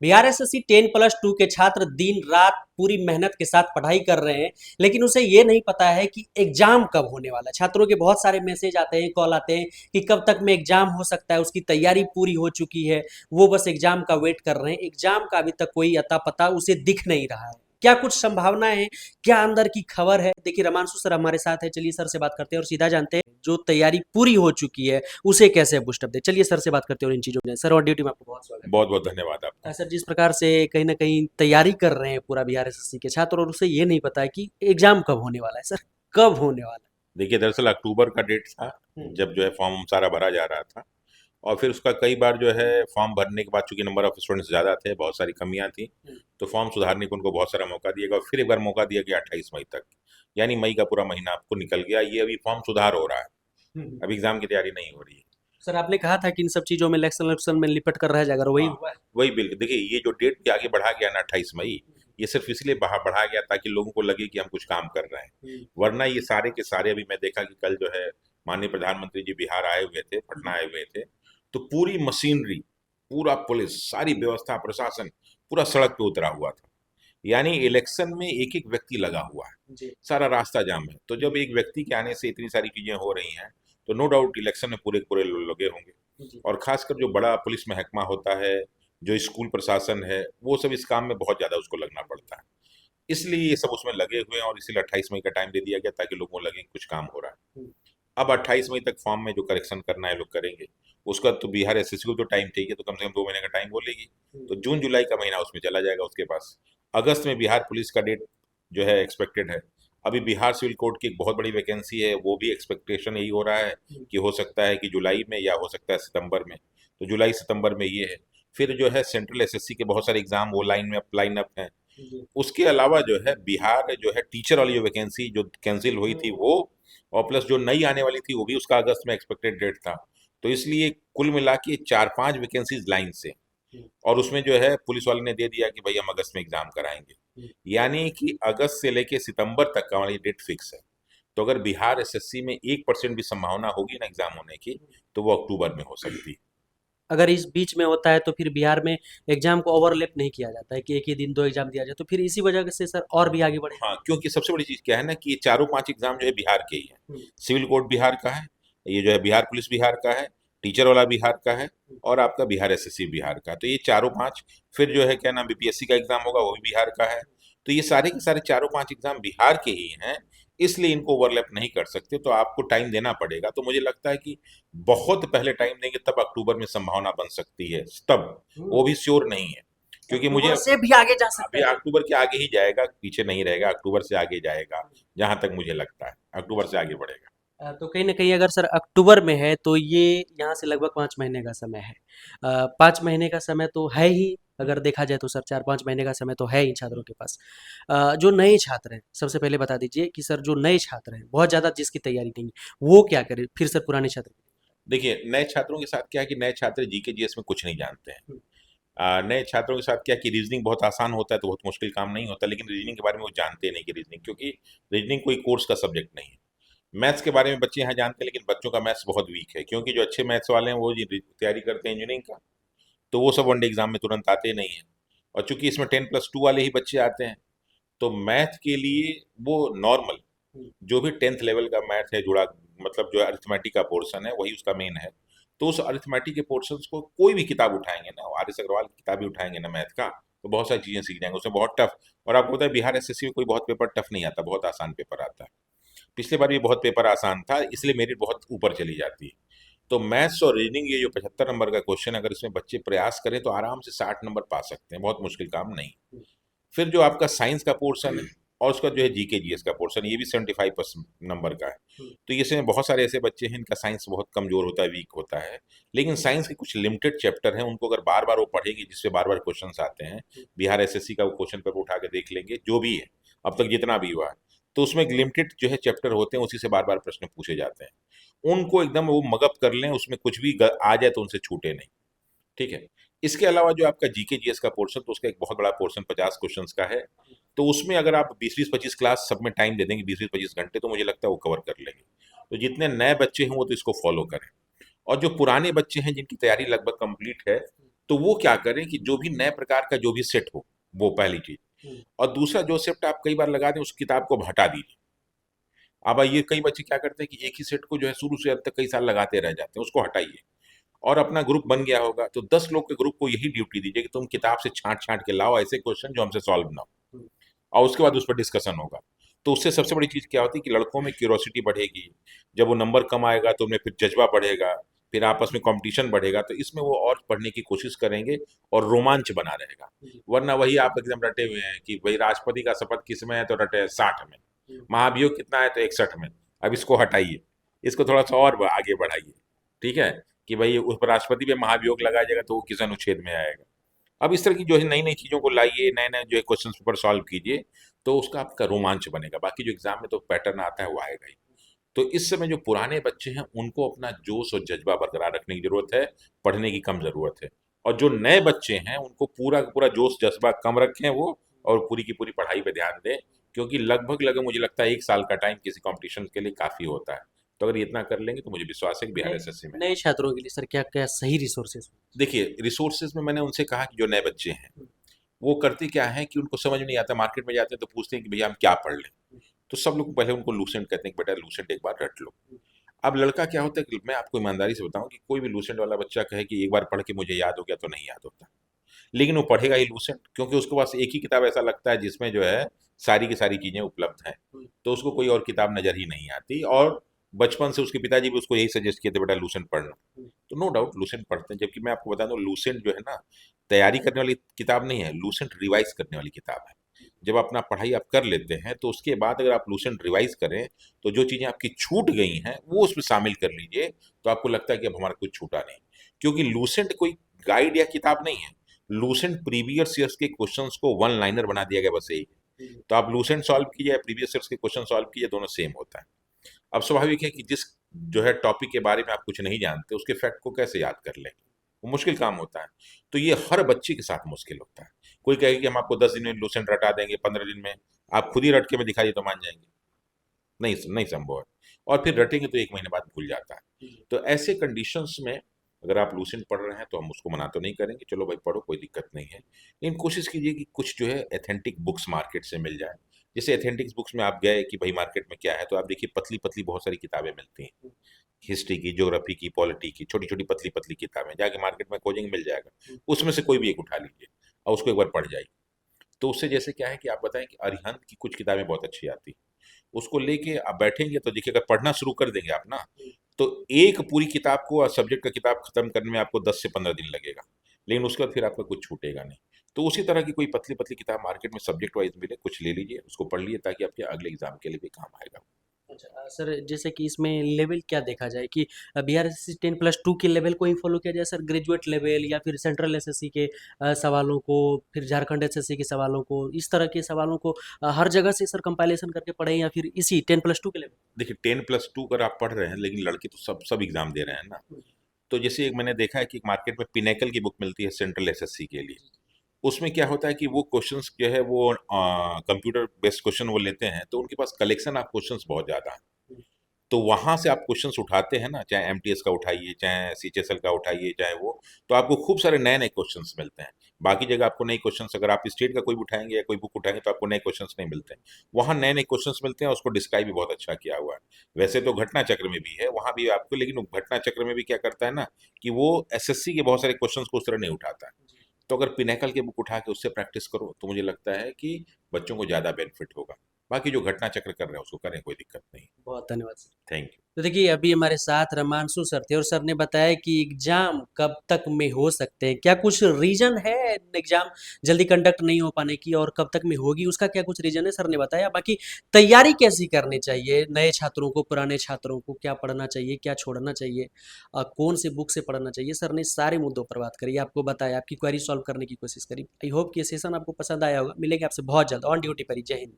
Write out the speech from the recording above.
Bihar SSC 10+2 के छात्र दिन रात पूरी मेहनत के साथ पढ़ाई कर रहे हैं, लेकिन उसे ये नहीं पता है कि एग्जाम कब होने वाला है। छात्रों के बहुत सारे मैसेज आते हैं, कॉल आते हैं कि कब तक में एग्जाम हो सकता है। उसकी तैयारी पूरी हो चुकी है, वो बस एग्जाम का वेट कर रहे हैं। एग्जाम का अभी तक कोई अता पता उसे दिख नहीं रहा है। क्या कुछ संभावनाएं हैं, क्या अंदर की खबर है? देखिए, रमांशु सर हमारे साथ है, चलिए सर से बात करते हैं और सीधा जानते हैं जो तैयारी पूरी हो चुकी है उसे कैसे बूस्टअप दे। चलिए सर से बात करते हैं और इन चीजों में। सर, और ड्यूटी में आपको बहुत स्वागत बहुत बहुत धन्यवाद है। आपका। सर, जिस प्रकार से कहीं ना कहीं तैयारी कर रहे हैं पूरा बिहार एसएससी के छात्र, और उसे ये नहीं पता है कि एग्जाम कब होने वाला है। सर, कब होने वाला देखिए, दरअसल अक्टूबर का डेट था है? जब जो है फॉर्म सारा भरा जा रहा था। और फिर उसका कई बार जो है फॉर्म भरने के बाद चूंकि नंबर ऑफ स्टूडेंट्स ज़्यादा थे, बहुत सारी कमियां थी, हम्म, तो फॉर्म सुधारने को उनको बहुत सारा मौका दिया गया और फिर एक बार मौका दिया गया 28 मई तक। यानी मई का पूरा महीना आपको निकल गया। ये अभी फॉर्म सुधार हो रहा है, हम्म। अभी एग्जाम की तैयारी नहीं हो रही है। सर, आपने कहा था कि इन सब चीजों में इलेक्शन इलेक्शन में लिपट कर रह जाएगा, और वही हाँ, हुआ है। वही बिल देखिए, ये जो डेट भी आगे बढ़ा गया ना 28 मई, ये सिर्फ इसलिए बढ़ा गया ताकि लोगों को लगे कि हम कुछ काम कर रहे हैं। हम्म, वरना ये सारे के सारे, अभी मैं देखा कि कल जो है माननीय प्रधानमंत्री जी बिहार आए हुए थे, पटना आए हुए थे, तो पूरी मशीनरी, पूरा पुलिस, सारी व्यवस्था, प्रशासन पूरा सड़क पे उतरा हुआ था। यानी इलेक्शन में एक एक व्यक्ति लगा हुआ है, जी। सारा रास्ता जाम है। तो जब एक व्यक्ति के आने से इतनी सारी चीजें हो रही हैं, तो नो डाउट इलेक्शन में पूरे के पूरे लगे होंगे। जी। और खासकर जो बड़ा पुलिस महकमा होता है, जो स्कूल प्रशासन है, वो सब इस काम में बहुत ज्यादा उसको लगना पड़ता है। इसलिए ये सब उसमें लगे हुए हैं और इसीलिए 28 मई का टाइम दे दिया गया ताकि लोगों को लगे कि कुछ काम हो रहा है। हम्म, अब 28 मई तक फॉर्म में जो करेक्शन करना है लोग करेंगे। उसका तो बिहार एसएससी को तो टाइम चाहिए, तो कम से कम 2 महीने का टाइम वो लेगी। हम्म, तो जून जुलाई का महीना उसमें चला जाएगा उसके पास। अगस्त में बिहार पुलिस का डेट जो है एक्सपेक्टेड है। अभी बिहार सिविल कोर्ट की एक बहुत बड़ी वैकेंसी है, वो भी एक्सपेक्टेशन यही हो रहा है हम्म, कि हो सकता है कि जुलाई में या हो सकता है सितंबर में। तो जुलाई सितंबर में ये है। फिर जो है सेंट्रल एसएससी के बहुत सारे एग्जाम वो लाइन अप हैं। जी। उसके अलावा जो है बिहार जो है टीचर वाली जो वैकेंसी जो कैंसिल हुई थी वो, और प्लस जो नई आने वाली थी वो भी उसका अगस्त में एक्सपेक्टेड डेट था। तो इसलिए कुल मिला के 4-5 वैकेंसीज लाइन से। हम्म, और उसमें जो है पुलिस वाले ने दे दिया कि भाई हम अगस्त में एग्जाम कराएंगे। हम्म। यानी कि अगस्त से लेके सितंबर तक का वाली डेट फिक्स है। तो अगर बिहार एसएससी में 1% भी संभावना होगी ना एग्जाम होने की, तो वो अक्टूबर में हो सकती है। अगर इस बीच में होता है तो फिर बिहार में एग्जाम को ओवरलैप नहीं किया जाता है कि एक ही दिन दो एग्जाम दिया जाए, तो फिर इसी वजह से सर और भी आगे बढ़े। हाँ, क्योंकि सबसे बड़ी चीज क्या है ना कि ये चारों पांच एग्जाम जो है बिहार के ही हैं। हम्म, सिविल कोड बिहार का है, ये जो है बिहार पुलिस बिहार का है, टीचर वाला बिहार का है, और आपका बिहार एसएससी बिहार का। तो ये चारों पांच, फिर जो है क्या नाम बीपीएससी का एग्जाम होगा वो भी बिहार का है। तो ये सारे के सारे चारों पांच एग्जाम बिहार के ही हैं। इसलिए इनको ओवरलैप नहीं कर सकते, तो आपको टाइम देना पड़ेगा। तो मुझे लगता है कि बहुत पहले टाइम देंगे तब अक्टूबर में संभावना बन सकती है, तब। वो भी श्योर नहीं है, क्योंकि मुझे अक्टूबर से भी आगे जा सकता अभी है। अक्टूबर के आगे ही जाएगा, पीछे नहीं रहेगा, अक्टूबर से आगे जाएगा। जहां तक मुझे लगता है अक्टूबर से आगे बढ़ेगा। तो कहीं न कहीं अगर सर अक्टूबर में है तो ये यहाँ से लगभग 5 महीने का समय है। 5 महीने का समय तो है ही, अगर देखा जाए तो सर 4-5 महीने का समय तो है ही छात्रों के पास। जो नए छात्र हैं, सबसे पहले बता दीजिए कि सर जो नए छात्र हैं, बहुत ज़्यादा जिसकी तैयारी नहीं है, वो क्या करें? फिर सर पुराने छात्र। देखिए, नए छात्रों के साथ क्या है कि नए छात्र जीके जीएस में कुछ नहीं जानते हैं। हुँ, नए छात्रों के साथ क्या कि रीजनिंग बहुत आसान होता है, तो बहुत मुश्किल काम नहीं होता, लेकिन रीजनिंग के बारे में वो जानते नहीं कि रीजनिंग, क्योंकि रीजनिंग कोई कोर्स का सब्जेक्ट नहीं है। मैथ्स के बारे में बच्चे यहाँ जानते हैं, लेकिन बच्चों का मैथ्स बहुत वीक है, क्योंकि जो अच्छे मैथ्स वाले हैं वो तैयारी करते हैं इंजीनियरिंग का, तो वो सब वनडे एग्जाम में तुरंत आते नहीं है। और चूंकि इसमें 10+2 वाले ही बच्चे आते हैं, तो मैथ के लिए वो नॉर्मल, हुँ, जो भी 10th लेवल का मैथ है जुड़ा, मतलब जो अरिथमेटिक का पोर्शन है वही उसका मेन है। तो उस अरिथमेटिक के पोर्शंस को कोई भी किताब उठाएंगे ना, आर एस अग्रवाल की किताब भी उठाएंगे ना मैथ का, तो बहुत सारी चीजें सीख जाएंगे उसमें, बहुत टफ। और आपको पता है बिहार एसएससी में कोई बहुत पेपर टफ नहीं आता, बहुत आसान पेपर आता है। पिछले बार भी बहुत पेपर आसान था, इसलिए मेरिट बहुत ऊपर चली जाती है। तो मैथ्स और रीजनिंग, ये जो 75 नंबर का क्वेश्चन, अगर इसमें बच्चे प्रयास करें तो आराम से 60 नंबर पा सकते हैं, बहुत मुश्किल काम नहीं। हुँ, फिर जो आपका साइंस का पोर्शन है और उसका जो है जीके जीएस का पोर्शन, ये भी 75 नंबर का है। हुँ, तो इसमें बहुत सारे ऐसे बच्चे हैं इनका साइंस बहुत कमजोर होता है, वीक होता है। लेकिन साइंस के कुछ लिमिटेड चैप्टर हैं, उनको अगर बार बार वो पढ़ेंगे, जिससे बार बार क्वेश्चन आते हैं, हुँ, बिहार एसएससी का वो क्वेश्चन पेपर उठा के देख लेंगे जो भी है, अब तक जितना भी हुआ है, तो उसमें एक लिमिटेड जो है चैप्टर होते हैं, उसी से बार बार प्रश्न पूछे जाते हैं। उनको एकदम वो मगअप कर लें, उसमें कुछ भी आ जाए तो उनसे छूटे नहीं। ठीक है। इसके अलावा जो आपका जीके जीएस का पोर्शन, तो उसका एक बहुत बड़ा पोर्शन 50 क्वेश्चंस का है। तो उसमें अगर आप 20-20-25 क्लास सब में टाइम दे देंगे, 20-20-25 घंटे, तो मुझे लगता है वो कवर कर लेंगे। तो जितने नए बच्चे हैं वो तो इसको फॉलो करें। और जो पुराने बच्चे हैं जिनकी तैयारी लगभग कंप्लीट है, तो वो क्या करें कि जो भी नए प्रकार का जो भी सेट हो, वो पहली चीज। हम्म, और दूसरा, जो सेट आप कई बार लगा दें उस किताब को अब हटा दीजिए। अब ये कई बच्चे क्या करते हैं कि एक ही सेट को जो है शुरू से अंत तक कई साल लगाते रह जाते हैं, उसको हटाइए। और अपना ग्रुप बन गया होगा तो 10 लोग के ग्रुप को यही ड्यूटी दीजिए कि तुम किताब से छांट छांट के लाओ ऐसे क्वेश्चन जो हमसे सॉल्व ना हो, हम्म, और उसके बाद उस पर डिस्कशन होगा। तो उससे सबसे बड़ी चीज़ क्या होती है कि लड़कों में क्यूरोसिटी बढ़ेगी। जब वो नंबर कम आएगा तो उनमें फिर जज्बा बढ़ेगा, फिर आपस में कंपटीशन बढ़ेगा, तो इसमें वो और पढ़ने की कोशिश करेंगे और रोमांच बना रहेगा। हम्म, वरना वही आप एकदम रटे हुए हैं कि भाई राष्ट्रपति का शपथ किस में है, तो रटे हैं 60 में। हम्म, महाभियोग कितना है, तो 61 में। अब इसको हटाइए, इसको थोड़ा सा और आगे बढ़ाइए। ठीक है, कि भाई उस पर राष्ट्रपति पे महाभियोग लगाया जाएगा तो वो किस अनुच्छेद में आएगा। अब इस तरह की जो है नई नई चीज़ों को लाइए, नए नए जो है क्वेश्चन पेपर सॉल्व कीजिए, तो उसका आपका रोमांच बनेगा। बाकी जो एग्जाम में तो पैटर्न आता है वो आएगा ही। तो इस समय जो पुराने बच्चे हैं उनको अपना जोश और जज्बा बरकरार रखने की जरूरत है, पढ़ने की कम जरूरत है। और जो नए बच्चे हैं उनको पूरा का पूरा जोश जज्बा कम रखें वो, और पूरी की पूरी पढ़ाई पे ध्यान दें। क्योंकि लगभग लगभग मुझे लगता है 1 साल का टाइम किसी कंपटीशन के लिए काफ़ी होता है। तो अगर ये इतना कर लेंगे तो मुझे विश्वास है कि बिहार नए एसएससी में। नए छात्रों के लिए सर क्या क्या सही रिसोर्सेज? देखिए, रिसोर्सेज में मैंने उनसे कहा कि जो नए बच्चे हैं वो करते क्या है कि उनको समझ में नहीं आता, मार्केट में जाते हैं तो पूछते हैं कि भैया हम क्या पढ़ लें। तो सब लोग पहले उनको लूसेंट कहते हैं कि बेटा लूसेंट एक बार रट लो। अब लड़का क्या होता है कि मैं आपको ईमानदारी से बताऊं कि कोई भी लूसेंट वाला बच्चा कहे कि एक बार पढ़ के मुझे याद हो गया, तो नहीं याद होता। लेकिन वो पढ़ेगा ही लूसेंट, क्योंकि उसके पास एक ही किताब ऐसा लगता है जिसमें जो है सारी की सारी चीज़ें उपलब्ध हैं। तो उसको कोई और किताब नज़र ही नहीं आती। और बचपन से उसके पिताजी भी उसको यही सजेस्ट किए थे, बेटा लूसेंट पढ़ना। तो नो डाउट लूसेंट पढ़ते हैं। जबकि मैं आपको बता दूं, लूसेंट जो है ना, तैयारी करने वाली किताब नहीं है, लूसेंट रिवाइज करने वाली किताब है। जब अपना पढ़ाई आप कर लेते हैं तो उसके बाद अगर आप लूसेंट रिवाइज करें तो जो चीज़ें आपकी छूट गई हैं वो उसमें शामिल कर लीजिए, तो आपको लगता है कि अब हमारा कुछ छूटा नहीं। क्योंकि लूसेंट कोई गाइड या किताब नहीं है। लूसेंट प्रीवियस ईयर्स के क्वेश्चंस को वन लाइनर बना दिया गया, बस यही। तो आप लूसेंट सॉल्व कीजिए या प्रीवियस ईयर्स के क्वेश्चन सॉल्व कीजिए, दोनों सेम होता है। अब स्वाभाविक है कि जिस जो है टॉपिक के बारे में आप कुछ नहीं जानते उसके फैक्ट को कैसे याद कर लेंगे, वो मुश्किल काम होता है। तो ये हर बच्चे के साथ मुश्किल होता है। कोई कहेगा कि हम आपको 10 दिन में लूसेंट रटा देंगे, 15 दिन में। आप खुद ही रट के में दिखाइए तो मान जाएंगे? नहीं, नहीं संभव है। और फिर रटेंगे तो 1 महीने बाद भूल जाता है। तो ऐसे कंडीशंस में अगर आप लूसेंट पढ़ रहे हैं तो हम उसको मना तो नहीं करेंगे, चलो भाई पढ़ो, कोई दिक्कत नहीं है। लेकिन कोशिश कीजिए कि कुछ जो है एथेंटिक बुक्स मार्केट से मिल जाए। जैसे एथेंटिक्स बुक्स में आप गए कि भाई मार्केट में क्या है, तो आप देखिए पतली पतली बहुत सारी किताबें मिलती हैं। हिस्ट्री की, ज्योग्राफी की, पॉलिटी की, छोटी छोटी पतली पतली किताबें जाके मार्केट में खोजेंगे मिल जाएगा। उसमें से कोई भी एक उठा लीजिए और उसको एक बार पढ़ जाइए। तो उससे जैसे क्या है कि आप बताएं कि अरिहंत की कुछ किताबें बहुत अच्छी आती हैं, उसको लेके आप बैठेंगे तो देखिए अगर पढ़ना शुरू कर देंगे आप ना, तो एक पूरी किताब को सब्जेक्ट का किताब खत्म करने में आपको 10 से 15 दिन लगेगा। लेकिन उसके बाद फिर आपका कुछ छूटेगा नहीं। तो उसी तरह की कोई पतली पतली किताब मार्केट में सब्जेक्ट वाइज मिले, कुछ ले लीजिए, उसको पढ़ लीजिए, ताकि आपके अगले एग्जाम के लिए भी काम आएगा। अच्छा सर जैसे कि इसमें लेवल क्या देखा जाए कि बीआरएससी 10+2 के लेवल को ही फॉलो किया जाए सर, ग्रेजुएट लेवल या फिर सेंट्रल एसएससी के सवालों को, फिर झारखंड एसएससी के सवालों को, इस तरह के सवालों को हर जगह से सर कंपाइलेशन करके पढ़ें या फिर इसी 10+2 के लेवल? देखिए 10+2 अगर आप पढ़ रहे हैं, लेकिन लड़के तो सब सब एग्जाम दे रहे हैं ना। तो जैसे एक मैंने देखा है कि मार्केट में पिनेकल की बुक मिलती है सेंट्रल एसएससी के लिए। उसमें क्या होता है कि वो क्वेश्चंस जो है वो कंप्यूटर बेस्ड क्वेश्चन वो लेते हैं, तो उनके पास कलेक्शन ऑफ क्वेश्चंस बहुत ज़्यादा है। तो वहाँ से आप क्वेश्चंस उठाते हैं ना, चाहे एमटीएस का उठाइए, चाहे सीएचएसएल का उठाइए, चाहे वो, तो आपको खूब सारे नए नए क्वेश्चंस मिलते हैं। बाकी जगह आपको नए क्वेश्चंस, अगर आप स्टेट का कोई भी उठाएंगे या कोई बुक उठाएंगे तो आपको नए क्वेश्चंस नहीं मिलते हैं। वहाँ नए नए क्वेश्चंस मिलते हैं, उसको डिस्क्राइब भी बहुत अच्छा किया हुआ है। वैसे तो घटना चक्र में भी है, वहाँ भी आपको, लेकिन वो घटना चक्र में भी क्या करता है ना, कि वो एसएससी के बहुत सारे क्वेश्चंस को उस तरह नहीं उठाता है। तो अगर पिनेकल की बुक उठा के उससे प्रैक्टिस करो तो मुझे लगता है कि बच्चों को ज़्यादा बेनिफिट होगा। बाकी जो घटना चक्र कर रहे हैं उसको करें, कोई दिक्कत नहीं। बहुत धन्यवाद सर। Thank you. तो देखिए अभी हमारे साथ रमांशु सर थे और सर ने बताया कि एग्जाम कब तक में हो सकते हैं, क्या कुछ रीजन है एग्जाम जल्दी कंडक्ट नहीं हो पाने की, और कब तक में होगी उसका क्या कुछ रीजन है सर ने बताया। बाकी तैयारी कैसी करनी चाहिए नए छात्रों को, पुराने छात्रों को क्या पढ़ना चाहिए, क्या छोड़ना चाहिए, कौन से बुक से पढ़ना चाहिए, सर ने सारे मुद्दों पर बात करी, आपको बताया, आपकी क्वेरी सॉल्व करने की कोशिश करी। आई होप कि ये सेशन आपको पसंद आया होगा। मिलेंगे आपसे बहुत जल्द ऑन ड्यूटी पर ही। जय हिंद।